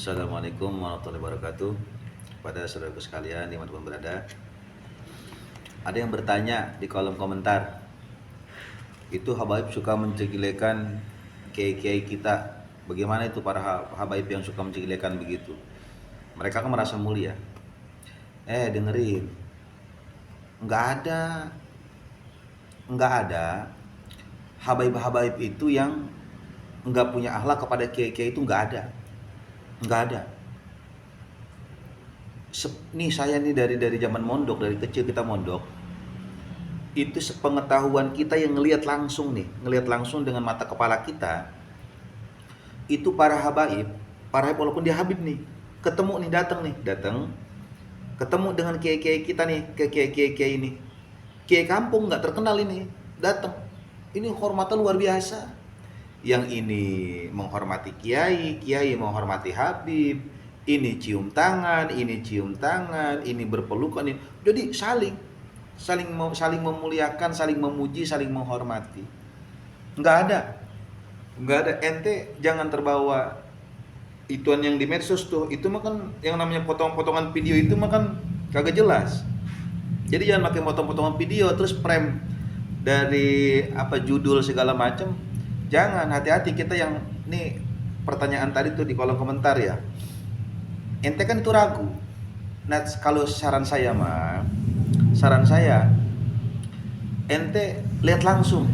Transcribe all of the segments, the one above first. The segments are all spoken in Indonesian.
Assalamualaikum warahmatullahi wabarakatuh. Pada saudaraku sekalian dimanapun berada, ada yang bertanya di kolom komentar, itu habaib suka mencegilekan kiai-kiai kita. Bagaimana itu para habaib yang suka mencegilekan begitu? Mereka kan merasa mulia. Dengerin, nggak ada nggak ada habaib-habaib itu yang nggak punya akhlak kepada kiai-kiai, itu nggak ada. Nih saya nih dari zaman mondok, dari kecil kita mondok, itu sepengetahuan kita yang ngelihat langsung dengan mata kepala kita, itu para habaib walaupun dia habib nih, ketemu nih, datang ketemu dengan kiai-kiai kita nih, kiai-kiai ini, kiai kampung nggak terkenal ini, datang, ini hormatnya luar biasa. Yang ini menghormati kiai, kiai menghormati habib, ini cium tangan, ini berpelukan, ini. Jadi saling memuliakan, saling memuji, saling menghormati. Nggak ada, ente jangan terbawa ituan yang di medsos tuh, itu mah kan yang namanya potong-potongan video, itu mah kan kagak jelas. Jadi jangan pakai potong-potongan video terus frame dari judul segala macam. Jangan, hati-hati kita yang nih, pertanyaan tadi tuh di kolom komentar ya. Ente kan itu ragu. Nah, kalau saran saya ente lihat langsung.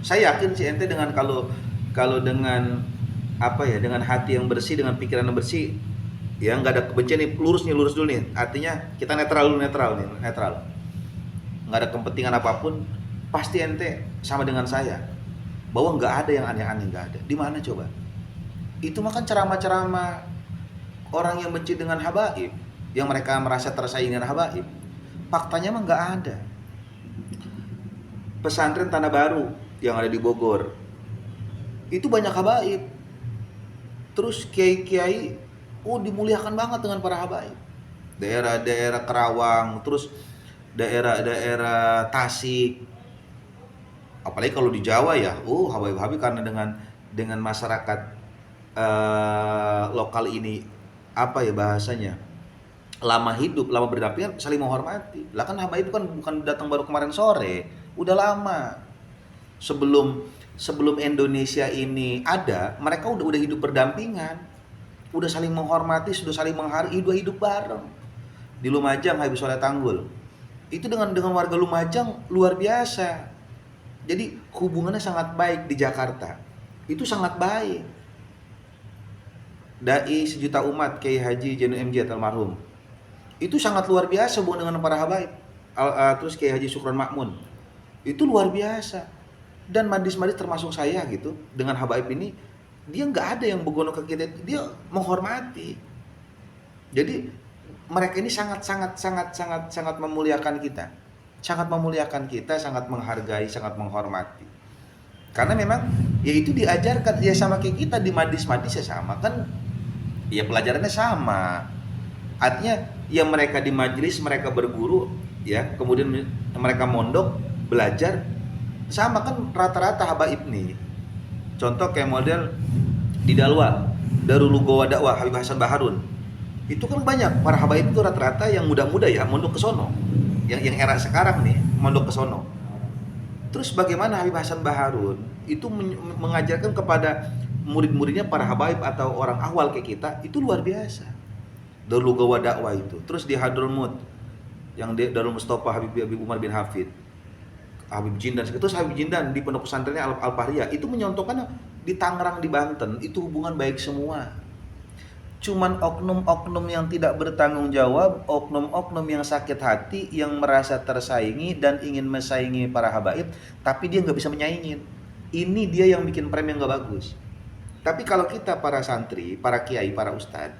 Saya yakin sih ente dengan kalau dengan dengan hati yang bersih, dengan pikiran yang bersih, ya nggak ada kebencian nih, lurus dulu nih. Artinya kita netral. Nggak ada kepentingan apapun, pasti ente sama dengan saya, bahwa nggak ada yang aneh-aneh, nggak ada. Di mana coba? Itu makan ceramah-ceramah orang yang benci dengan habaib, yang mereka merasa tersaingi dengan habaib. Faktanya mah nggak ada. Pesantren Tanah Baru yang ada di Bogor, itu banyak habaib. Terus kiai-kiai, dimuliakan banget dengan para habaib. Daerah-daerah Kerawang, terus daerah-daerah Tasik, apalagi kalau di Jawa ya, habaib-habaib, karena dengan masyarakat lokal ini bahasanya, lama hidup, lama berdampingan, saling menghormati. Lah kan habaib kan bukan datang baru kemarin sore, udah lama. Sebelum Indonesia ini ada, mereka udah hidup berdampingan, udah saling menghormati, sudah saling menghargai, udah hidup bareng. Di Lumajang, Habib Soleh Tanggul, itu dengan warga Lumajang luar biasa. Jadi hubungannya sangat baik. Di Jakarta itu sangat baik. Dai sejuta umat Kiai Haji Jainul MJ almarhum, itu sangat luar biasa hubungan dengan para habaib. Terus Kiai Haji Sukron Makmun, itu luar biasa. Dan madis-madis termasuk saya gitu, dengan habaib ini, dia nggak ada yang begono ke kita, dia menghormati. Jadi mereka ini sangat memuliakan kita, sangat menghargai, sangat menghormati. Karena memang ya itu diajarkan ya, sama kayak kita di madis-madis ya sama kan, ya pelajarannya sama. Artinya ya mereka di majelis, mereka berguru ya, kemudian mereka mondok belajar, sama kan rata-rata habaib nih. Contoh kayak model di Dalwa, Darul Lugawa Dakwah Habib Hasan Baharun, itu kan banyak para habaib itu rata-rata yang muda-muda ya, mondok ke sono. Yang era sekarang nih mondok ke sono. Terus bagaimana Habib Hasan Baharun itu mengajarkan kepada murid-muridnya para habaib atau orang awal kayak kita, itu luar biasa. Darul Lugawa Dakwah itu. Terus di Hadramut yang di Darul Mustafa Habib Umar bin Hafid, Habib Jindan, terus Habib Jindan di pondok pesantrennya Al-Fahriya, itu menyontohkan di Tangerang, di Banten, itu hubungan baik semua. Cuman oknum-oknum yang tidak bertanggung jawab, oknum-oknum yang sakit hati, yang merasa tersaingi dan ingin menyaingi para habaib, tapi dia nggak bisa menyaingin. Ini dia yang bikin frame yang nggak bagus. Tapi kalau kita para santri, para kiai, para ustadz,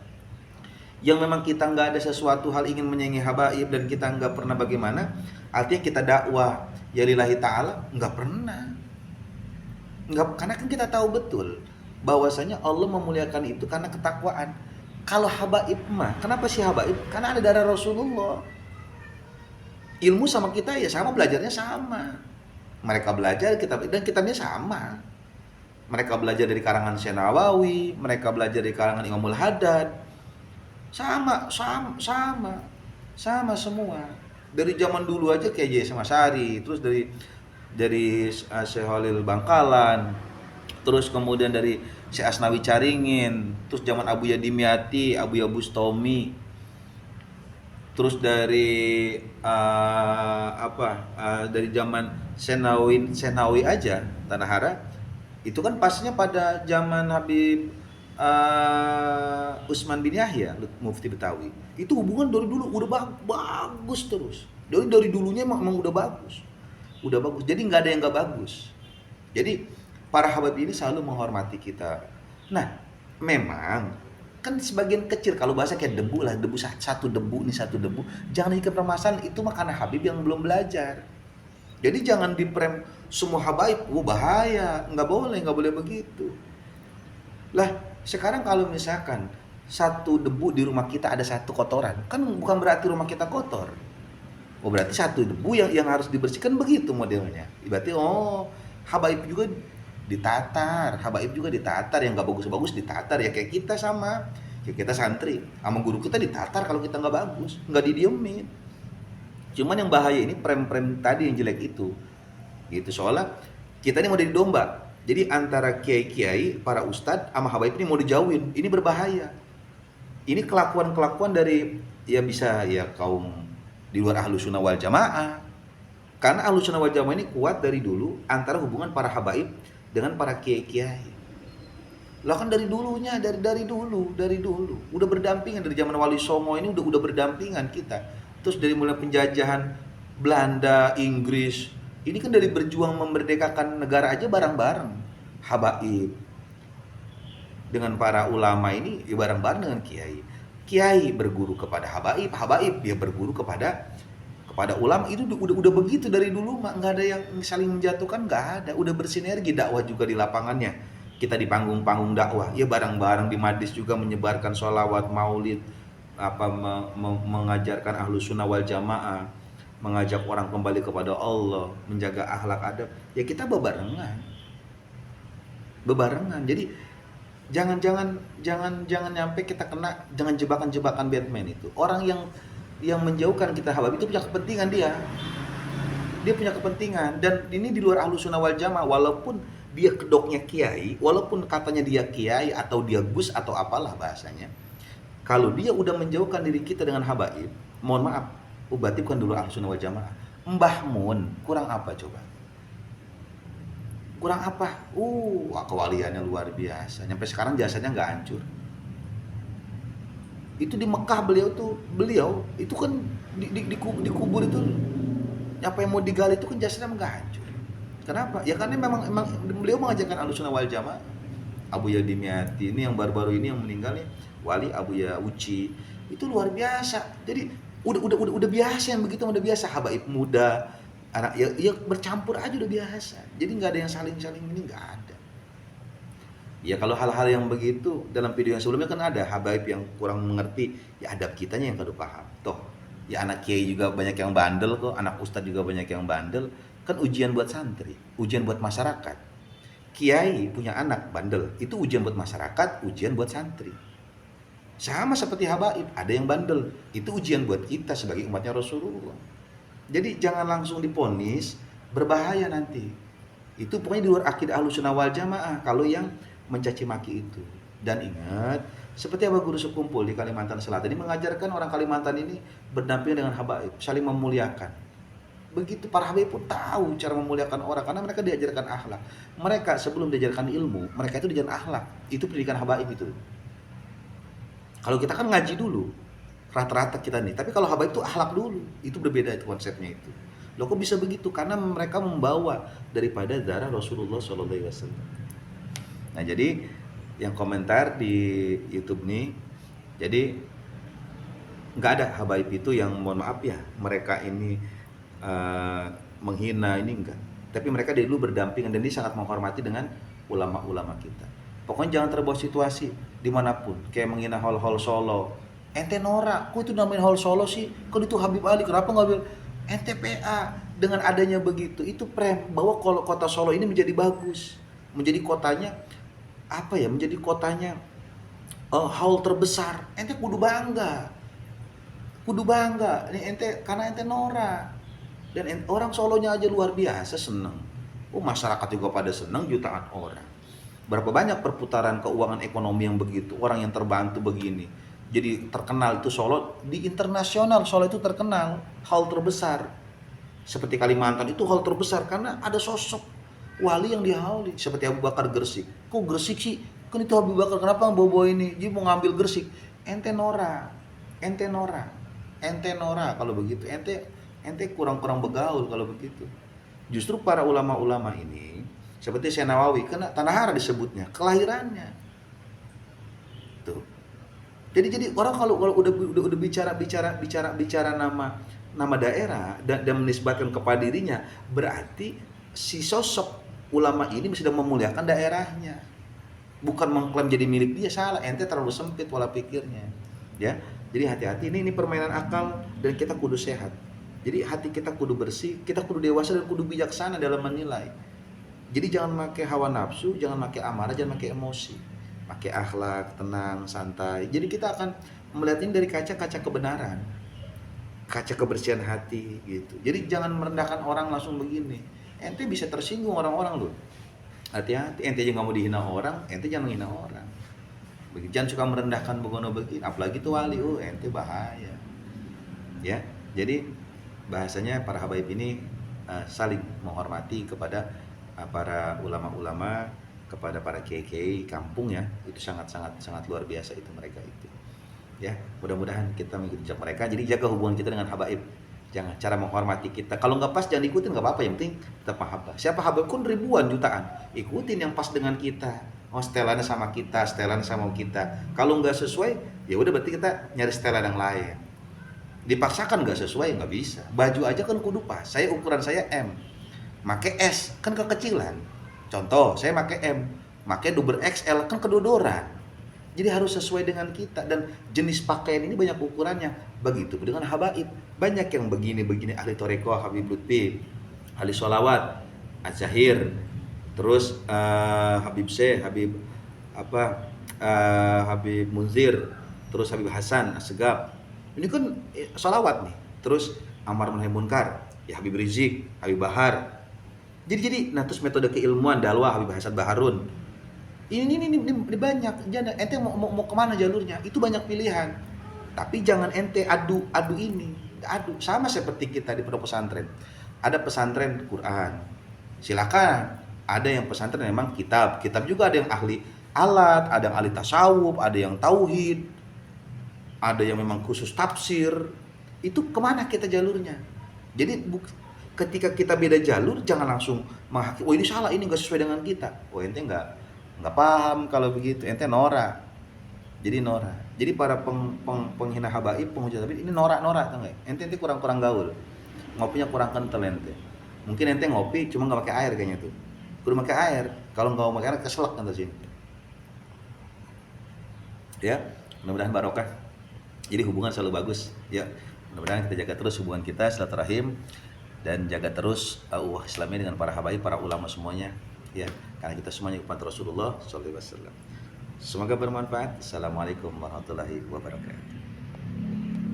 yang memang kita nggak ada sesuatu hal ingin menyaingi habaib, dan kita nggak pernah bagaimana, artinya kita dakwah ya lillahi ta'ala, nggak pernah. Karena kan kita tahu betul bahwasanya Allah memuliakan itu karena ketakwaan. Kalau habaib mah, kenapa sih habaib? Karena ada darah Rasulullah. Ilmu sama kita ya sama, belajarnya sama. Mereka belajar, dan kitabnya sama. Mereka belajar dari karangan Senawawi, mereka belajar dari karangan Imamul Haddad. Sama semua. Dari zaman dulu aja kayak J. Samasari, terus dari Syekh Khalil Bangkalan, terus kemudian dari Syekh Asnawi Caringin, terus zaman Abu Yadimyati, Abu Bustami, terus dari dari zaman Senawi aja Tanah Hara itu kan pasnya pada zaman Habib Utsman bin Yahya, Mufti Betawi. Itu hubungan dari dulu udah bagus terus. Dari dulunya emang udah bagus. Udah bagus. Jadi nggak ada yang nggak bagus. Jadi para Habib ini selalu menghormati kita. Nah, memang kan sebagian kecil, kalau bahasa kayak debu lah, satu debu, jangan ikut permasalahan itu mah karena Habib yang belum belajar. Jadi jangan diprem semua habaib, bahaya, nggak boleh begitu. Lah, sekarang kalau misalkan satu debu di rumah kita ada satu kotoran, kan bukan berarti rumah kita kotor. Berarti satu debu yang harus dibersihkan, begitu modelnya. Berarti habaib juga ditatar, yang nggak bagus-bagus ditatar, ya kayak kita santri sama guru kita ditatar kalau kita nggak bagus, nggak didiemin. Cuman yang bahaya ini prem-prem tadi yang jelek itu, gitu. Soalnya kita ini mau jadi domba, jadi antara kiai-kiai, para ustadz sama habaib ini mau dijauhin, ini berbahaya. Ini kelakuan dari bisa kaum di luar Ahlus Sunnah wal Jamaah. Karena Ahlus Sunnah wal Jamaah ini kuat dari dulu antara hubungan para habaib dengan para kiai-kiai. Lah kan dari dulu udah berdampingan dari zaman Wali Songo ini udah berdampingan kita. Terus dari mulai penjajahan Belanda, Inggris, ini kan dari berjuang memerdekakan negara aja bareng-bareng. Habaib dengan para ulama ini bareng-bareng dengan kiai. Kiai berguru kepada habaib, habaib dia berguru kepada ulama. Itu udah begitu dari dulu, nggak ada yang saling menjatuhkan, nggak ada. Udah bersinergi, dakwah juga di lapangannya. Kita di panggung-panggung dakwah, ya bareng-bareng di majlis juga menyebarkan sholawat, maulid, mengajarkan Ahlus Sunnah wal Jamaah, mengajak orang kembali kepada Allah, menjaga akhlak adab. Ya kita bebarengan. Jadi jangan nyampe kita kena jebakan-jebakan Batman itu. Orang yang menjauhkan kita habaib itu punya kepentingan, dia punya kepentingan. Dan ini di luar Ahlus Sunnah wal Jamaah, walaupun dia kedoknya kiai, walaupun katanya dia kiai atau dia gus atau apalah bahasanya, kalau dia udah menjauhkan diri kita dengan habaib, mohon maaf, berarti bukan dulu Ahlus Sunnah wal Jamaah. Mbah Mun kurang apa coba? Kurang apa? Kewaliannya luar biasa, sampai sekarang jasanya nggak hancur. Itu di Mekah beliau itu kan dikubur itu, apa yang mau digali itu kan jasanya nggak hancur. Kenapa? Ya karena memang beliau mengajarkan Ahlus Sunnah wal Jamaah. Abu Yadimyati ini yang baru-baru ini yang meninggal nih, Wali Abu Uci, itu luar biasa. Jadi udah biasa yang begitu, udah biasa. Habaib muda, anak ya bercampur aja udah biasa. Jadi nggak ada yang saling ini, nggak ada. Ya kalau hal-hal yang begitu dalam video yang sebelumnya kan ada habaib yang kurang mengerti, ya adab kitanya yang kudu paham. Toh ya anak kiai juga banyak yang bandel kok, anak ustadz juga banyak yang bandel. Kan ujian buat santri, ujian buat masyarakat. Kiai punya anak bandel, itu ujian buat masyarakat, ujian buat santri. Sama seperti habaib, ada yang bandel, itu ujian buat kita sebagai umatnya Rasulullah. Jadi jangan langsung diponis, berbahaya nanti. Itu pokoknya di luar akidah Ahlus Sunnah wal Jamaah kalau yang mencaci maki itu. Dan ingat, seperti apa guru sekumpul di Kalimantan Selatan ini mengajarkan orang Kalimantan ini berdampingan dengan habaib, saling memuliakan. Begitu para habaib pun tahu cara memuliakan orang karena mereka diajarkan akhlak. Mereka sebelum diajarkan ilmu, mereka itu diajarkan akhlak. Itu pendidikan habaib itu. Kalau kita kan ngaji dulu, rata-rata kita nih. Tapi kalau habaib itu akhlak dulu, itu berbeda itu konsepnya itu. Loh kok bisa begitu? Karena mereka membawa daripada darah Rasulullah SAW. Nah jadi yang komentar di YouTube nih, jadi nggak ada habaib itu yang mohon maaf ya, mereka ini menghina, ini enggak. Tapi mereka dari dulu berdampingan dan dia sangat menghormati dengan ulama-ulama kita. Pokoknya jangan terbawa situasi dimanapun, kayak menghina hol-hol Solo. Ente norak, kok itu namanya hol Solo sih? Kok itu Habib Ali, kenapa nggak bilang NTPA? Dengan adanya begitu, itu prem bahwa kalau kota Solo ini menjadi bagus. menjadi kotanya apa ya, menjadi kotanya haul terbesar, ente kudu bangga ini ente, karena ente norak. Dan orang Solonya aja luar biasa seneng. Masyarakat juga pada seneng, jutaan orang. Berapa banyak perputaran keuangan ekonomi yang begitu, orang yang terbantu begini. Jadi terkenal itu Solo, di internasional Solo itu terkenal, hal terbesar. Seperti Kalimantan itu hal terbesar karena ada sosok wali yang dihauli, seperti Abu Bakar Gresik. Kok Gresik sih? Kan itu Abu Bakar, kenapa bawa ini? Dia mau ngambil Gresik. Ente Nora, ente Nora, ente Nora kalau begitu. Ente kurang-kurang begaul kalau begitu. Justru para ulama-ulama ini seperti Syekh Nawawi, karena Tanah Hara disebutnya, kelahirannya. Tuh. Jadi orang kalau udah bicara nama daerah dan menisbatkan kepada dirinya, berarti si sosok ulama ini sedang memuliakan daerahnya. Bukan mengklaim jadi milik dia, salah. Ente terlalu sempit pola pikirnya. Ya. Jadi hati-hati, ini permainan akal dan kita kudu sehat. Jadi hati kita kudu bersih, kita kudu dewasa dan kudu bijaksana dalam menilai. Jadi jangan pakai hawa nafsu, jangan pakai amarah, jangan pakai emosi. Pakai akhlak, tenang, santai. Jadi kita akan melihat ini dari kaca-kaca kebenaran. Kaca kebersihan hati gitu. Jadi jangan merendahkan orang langsung begini. Ente bisa tersinggung orang-orang loh. Hati-hati, ente aja nggak mau dihina orang, ente jangan menghina orang. Jangan suka merendahkan begono begini, apalagi tuh wali, ente bahaya. Ya, jadi bahasanya para habaib ini saling menghormati kepada para ulama-ulama, kepada para kiai-kiai kampung ya, itu sangat luar biasa itu mereka itu. Ya, mudah-mudahan kita mengikuti jejak mereka. Jadi jaga hubungan kita dengan habaib. Jangan cara menghormati kita. Kalau nggak pas jangan ikutin, nggak apa-apa. Yang penting tetap mahabbah. Siapa habaib pun ribuan jutaan, ikutin yang pas dengan kita. Setelannya sama kita, setelan sama kita. Kalau nggak sesuai, ya udah berarti kita nyari setelan yang lain. Dipaksakan nggak sesuai, nggak bisa. Baju aja kan kudu pas. Saya ukuran saya M, make S kan kekecilan. Contoh, saya make M, make double XL kan kedodoran. Jadi harus sesuai dengan kita, dan jenis pakaian ini banyak ukurannya. Begitu dengan habaib, banyak yang begini ahli toreko Habib Lutfi, ahli sholawat Az-Zahir, terus Habib Syekh, Habib Munzir, terus Habib Hasan Assegaf. Ini kan sholawat nih. Terus Amar Nahi Munkar, ya Habib Rizik, Habib Bahar. Jadi nah terus metode keilmuan dakwah Habib Hasan Baharun. Ini banyak. Jangan ente mau kemana jalurnya, itu banyak pilihan. Tapi jangan ente adu ini. Sama seperti kita di pondok pesantren. Ada pesantren Quran. Silakan. Ada yang pesantren memang kitab juga, ada yang ahli alat, ada yang ahli tasawuf, ada yang tauhid, ada yang memang khusus tafsir. Itu kemana kita jalurnya? Jadi ketika kita beda jalur, jangan langsung menghakimi, ini salah, ini nggak sesuai dengan kita. Ente nggak paham kalau begitu, ente norak. Jadi para penghina habaib, penghujat habaib ini norak tuh nggak? Ente kurang gaul, ngopinya kurang kental ente. Mungkin ente ngopi cuma nggak pakai air kayaknya tuh. Kudu pakai air. Kalau nggak pakai air keselak kan sini. Ya, mudah-mudahan barokah. Jadi hubungan selalu bagus. Ya, mudah-mudahan kita jaga terus hubungan kita, silaturahim, dan jaga terus Islamnya dengan para habaib, para ulama semuanya. Ya, karena kita semuanya umat Rasulullah sallallahu alaihi wasallam. Semoga bermanfaat. Assalamualaikum warahmatullahi wabarakatuh.